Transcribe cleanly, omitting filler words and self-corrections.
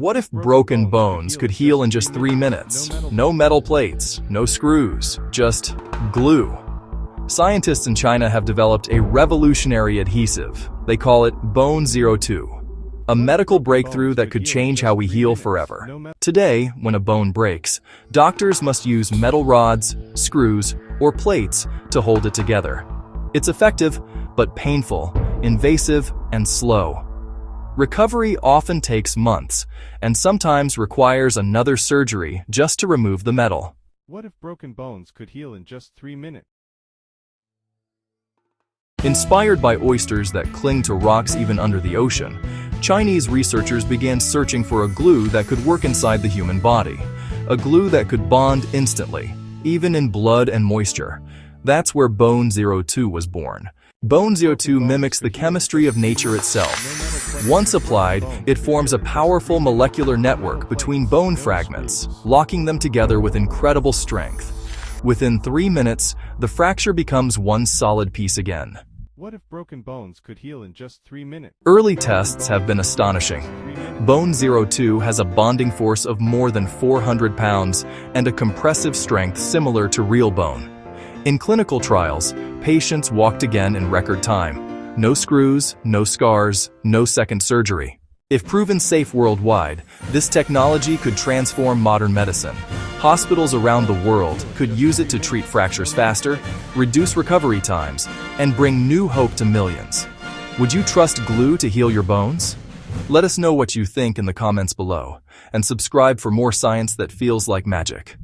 What if broken bones could heal in just 3 minutes? No metal plates, no screws, just glue. Scientists in China have developed a revolutionary adhesive. They call it Bone 02, a medical breakthrough that could change how we heal forever. Today, when a bone breaks, doctors must use metal rods, screws, or plates to hold it together. It's effective, but painful, invasive, and slow. Recovery often takes months, and sometimes requires another surgery just to remove the metal. What if broken bones could heal in just 3 minutes? Inspired by oysters that cling to rocks even under the ocean, Chinese researchers began searching for a glue that could work inside the human body. A glue that could bond instantly, even in blood and moisture. That's where Bone 02 was born. Bone 02 mimics the chemistry of nature itself. Once applied, it forms a powerful molecular network between bone fragments, locking them together with incredible strength. Within 3 minutes, the fracture becomes one solid piece again. What if broken bones could heal in just 3 minutes? Early tests have been astonishing. Bone 02 has a bonding force of more than 400 pounds and a compressive strength similar to real bone. In clinical trials, patients walked again in record time. No screws, no scars, no second surgery. If proven safe worldwide, this technology could transform modern medicine. Hospitals around the world could use it to treat fractures faster, reduce recovery times, and bring new hope to millions. Would you trust glue to heal your bones? Let us know what you think in the comments below, and subscribe for more science that feels like magic.